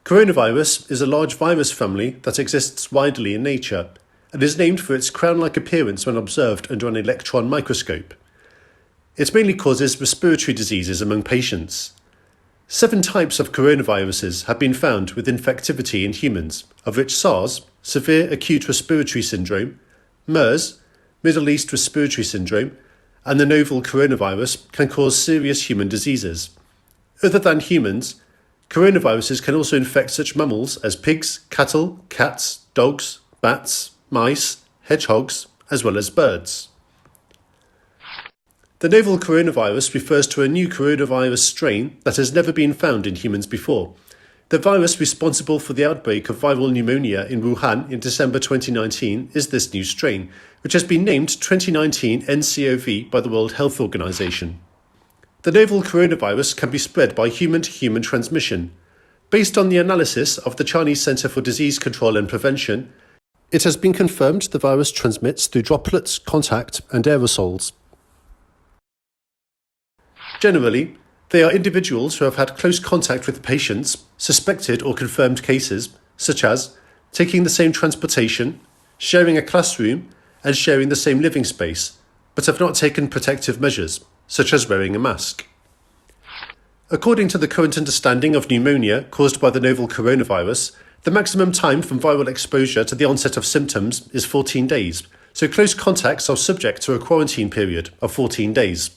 Coronavirus is a large virus family that exists widely in nature and is named for its crown-like appearance when observed under an electron microscope. It mainly causes respiratory diseases among patients. 7 types of coronaviruses have been found with infectivity in humans, of which SARS, severe acute respiratory syndrome, MERS, Middle East respiratory syndrome, and the novel coronavirus can cause serious human diseases. Other than humans, coronaviruses can also infect such mammals as pigs, cattle, cats, dogs, bats, mice, hedgehogs, as well as birds. The novel coronavirus refers to a new coronavirus strain that has never been found in humans before. The virus responsible for the outbreak of viral pneumonia in Wuhan in December 2019 is this new strain, which has been named 2019 nCoV by the World Health Organization. The novel coronavirus can be spread by human-to-human transmission. Based on the analysis of the Chinese Center for Disease Control and Prevention, it has been confirmed the virus transmits through droplets, contact, and aerosols. Generally, they are individuals who have had close contact with patients, suspected or confirmed cases, such as taking the same transportation, sharing a classroom, and sharing the same living space, but have not taken protective measures, such as wearing a mask. According to the current understanding of pneumonia caused by the novel coronavirus, the maximum time from viral exposure to the onset of symptoms is 14 days, so close contacts are subject to a quarantine period of 14 days.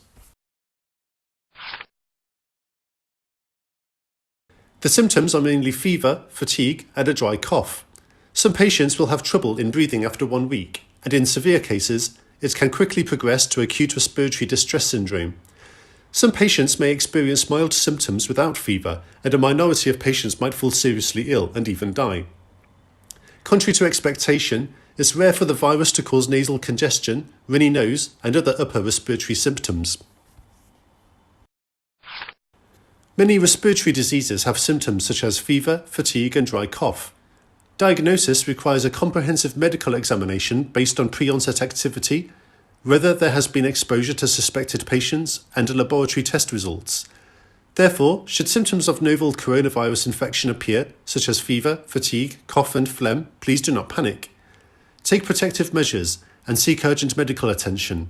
The symptoms are mainly fever, fatigue, and a dry cough. Some patients will have trouble in breathing after 1 week, and in severe cases, it can quickly progress to acute respiratory distress syndrome. Some patients may experience mild symptoms without fever, and a minority of patients might fall seriously ill and even die. Contrary to expectation, it's rare for the virus to cause nasal congestion, runny nose, and other upper respiratory symptoms. Many respiratory diseases have symptoms such as fever, fatigue, and dry cough. Diagnosis requires a comprehensive medical examination based on pre-onset activity, whether there has been exposure to suspected patients, and laboratory test results. Therefore, should symptoms of novel coronavirus infection appear, such as fever, fatigue, cough, and phlegm, please do not panic. Take protective measures and seek urgent medical attention.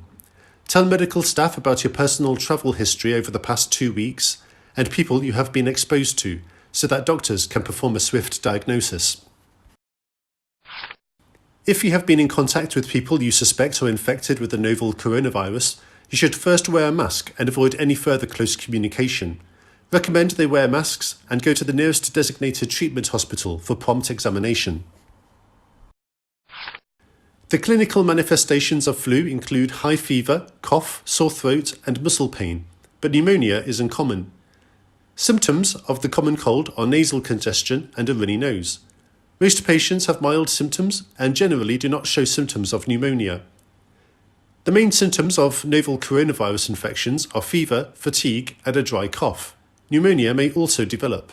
Tell medical staff about your personal travel history over the past 2 weeks and people you have been exposed to, so that doctors can perform a swift diagnosis. If you have been in contact with people you suspect are infected with the novel coronavirus, you should first wear a mask and avoid any further close communication. Recommend they wear masks and go to the nearest designated treatment hospital for prompt examination. The clinical manifestations of flu include high fever, cough, sore throat, and muscle pain, but pneumonia is uncommon. Symptoms of the common cold are nasal congestion and a runny nose. Most patients have mild symptoms and generally do not show symptoms of pneumonia. The main symptoms of novel coronavirus infections are fever, fatigue, and a dry cough. Pneumonia may also develop.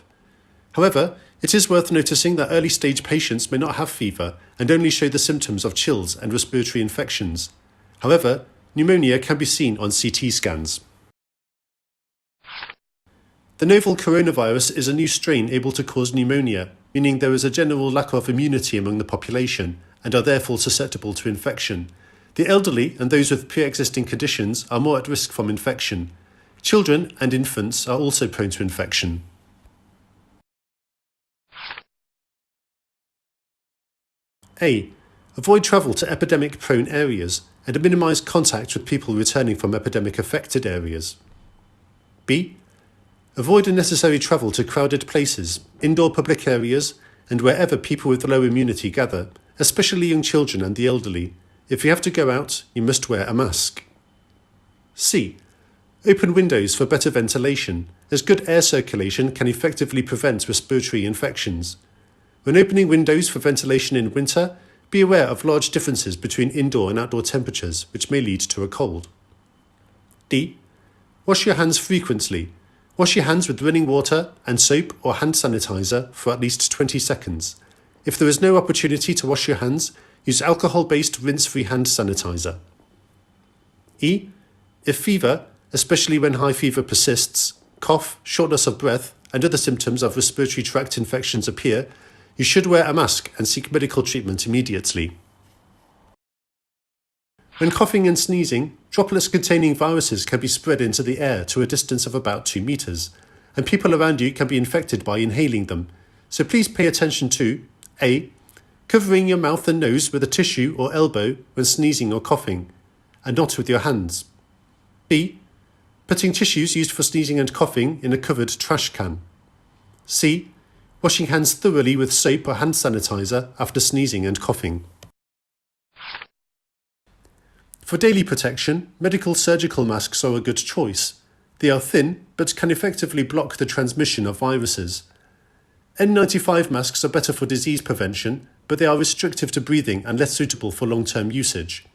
However, it is worth noticing that early-stage patients may not have fever and only show the symptoms of chills and respiratory infections. However, pneumonia can be seen on CT scans. The novel coronavirus is a new strain able to cause pneumonia, meaning there is a general lack of immunity among the population and are therefore susceptible to infection. The elderly and those with pre-existing conditions are more at risk from infection. Children and infants are also prone to infection. A. Avoid travel to epidemic-prone areas and minimise contact with people returning from epidemic-affected areas. B. Avoid unnecessary travel to crowded places, indoor public areas, and wherever people with low immunity gather, especially young children and the elderly. If you have to go out, you must wear a mask. C. Open windows for better ventilation, as good air circulation can effectively prevent respiratory infections. When opening windows for ventilation in winter, be aware of large differences between indoor and outdoor temperatures, which may lead to a cold. D. Wash your hands frequently. Wash your hands with running water and soap or hand sanitizer for at least 20 seconds. If there is no opportunity to wash your hands, use alcohol-based rinse-free hand sanitizer. E. If fever, especially when high fever persists, cough, shortness of breath, and other symptoms of respiratory tract infections appear, you should wear a mask and seek medical treatment immediately. When coughing and sneezing, droplets containing viruses can be spread into the air to a distance of about 2 meters, and people around you can be infected by inhaling them. So please pay attention to A. Covering your mouth and nose with a tissue or elbow when sneezing or coughing, and not with your hands. B. Putting tissues used for sneezing and coughing in a covered trash can. C. Washing hands thoroughly with soap or hand sanitizer after sneezing and coughing. For daily protection, medical surgical masks are a good choice. They are thin, but can effectively block the transmission of viruses. N95 masks are better for disease prevention, but they are restrictive to breathing and less suitable for long-term usage.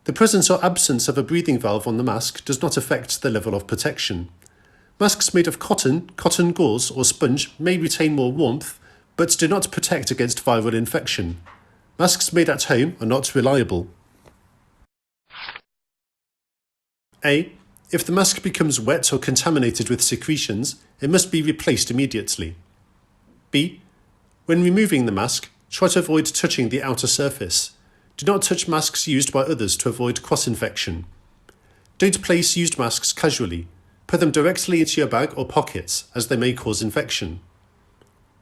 The presence or absence of a breathing valve on the mask does not affect the level of protection. Masks made of cotton gauze or sponge may retain more warmth, but do not protect against viral infection. Masks made at home are not reliable. A. If the mask becomes wet or contaminated with secretions, it must be replaced immediately. B. When removing the mask, try to avoid touching the outer surface. Do not touch masks used by others to avoid cross-infection. Don't place used masks casually. Put them directly into your bag or pockets, as they may cause infection.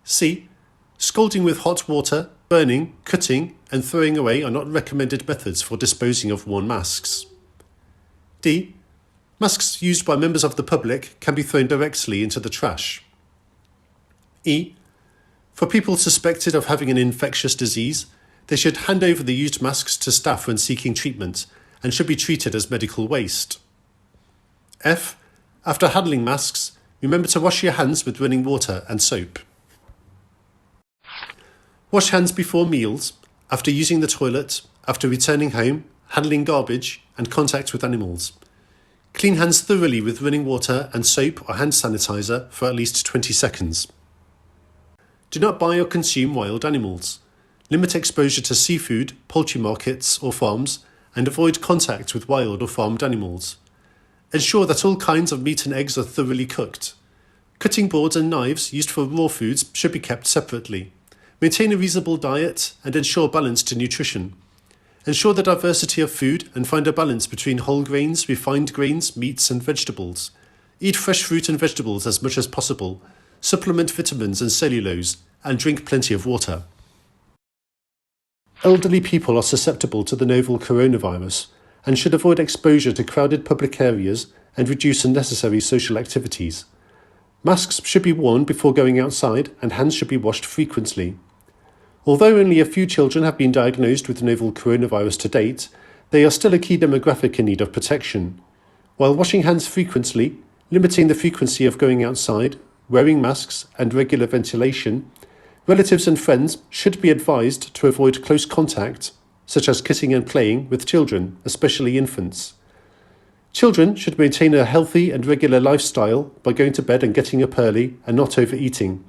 C. Scalding with hot water, burning, cutting, and throwing away are not recommended methods for disposing of worn masks. D. Masks used by members of the public can be thrown directly into the trash. E. For people suspected of having an infectious disease, they should hand over the used masks to staff when seeking treatment and should be treated as medical waste. F. After handling masks, remember to wash your hands with running water and soap. Wash hands before meals, after using the toilet, after returning home, handling garbage, and contact with animals. Clean hands thoroughly with running water and soap or hand sanitizer for at least 20 seconds. Do not buy or consume wild animals. Limit exposure to seafood, poultry markets or farms, and avoid contact with wild or farmed animals. Ensure that all kinds of meat and eggs are thoroughly cooked. Cutting boards and knives used for raw foods should be kept separately. Maintain a reasonable diet and ensure balanced nutrition. Ensure the diversity of food and find a balance between whole grains, refined grains, meats and vegetables. Eat fresh fruit and vegetables as much as possible. Supplement vitamins and cellulose, and drink plenty of water. Elderly people are susceptible to the novel coronavirus and should avoid exposure to crowded public areas and reduce unnecessary social activities. Masks should be worn before going outside and hands should be washed frequently. Although only a few children have been diagnosed with novel coronavirus to date, they are still a key demographic in need of protection. While washing hands frequently, limiting the frequency of going outside, wearing masks and regular ventilation, relatives and friends should be advised to avoid close contact, such as kissing and playing, with children, especially infants. Children should maintain a healthy and regular lifestyle by going to bed and getting up early and not overeating.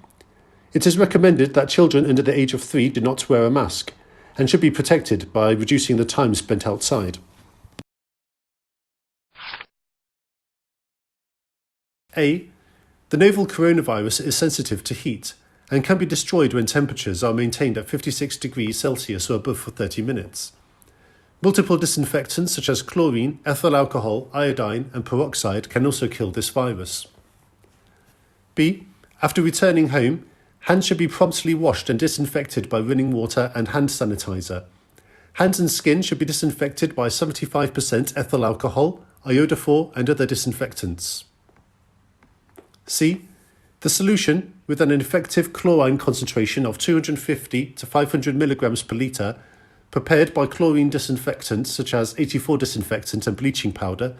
It is recommended that children under the age of 3 do not wear a mask and should be protected by reducing the time spent outside. A. The novel coronavirus is sensitive to heat and can be destroyed when temperatures are maintained at 56 degrees Celsius or above for 30 minutes. Multiple disinfectants such as chlorine, ethyl alcohol, iodine and peroxide can also kill this virus. B. After returning home, hands should be promptly washed and disinfected by running water and hand sanitizer. Hands and skin should be disinfected by 75% ethyl alcohol, iodophor and other disinfectants. C. The solution, with an effective chlorine concentration of 250 to 500 milligrams per litre, prepared by chlorine disinfectants such as 84 disinfectant and bleaching powder,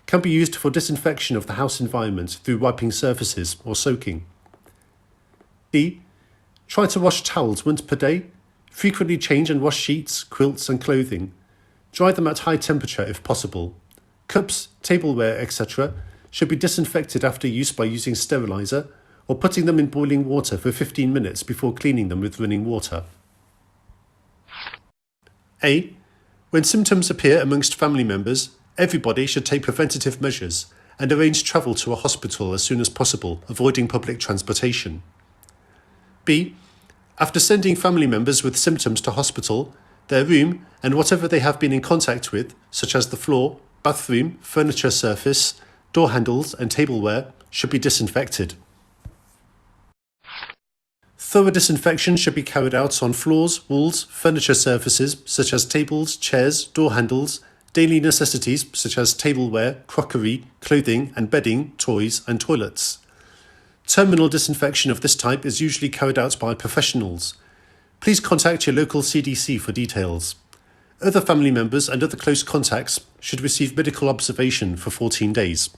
can be used for disinfection of the house environment through wiping surfaces or soaking. D. Try to wash towels once per day. Frequently change and wash sheets, quilts and clothing. Dry them at high temperature if possible. Cups, tableware, etc. should be disinfected after use by using sterilizer or putting them in boiling water for 15 minutes before cleaning them with running water. A. When symptoms appear amongst family members, everybody should take preventative measures and arrange travel to a hospital as soon as possible, avoiding public transportation. B. After sending family members with symptoms to hospital, their room and whatever they have been in contact with, such as the floor, bathroom, furniture surface, door handles and tableware, should be disinfected. Thorough disinfection should be carried out on floors, walls, furniture surfaces such as tables, chairs, door handles, daily necessities such as tableware, crockery, clothing and bedding, toys and toilets. Terminal disinfection of this type is usually carried out by professionals. Please contact your local CDC for details. Other family members and other close contacts should receive medical observation for 14 days.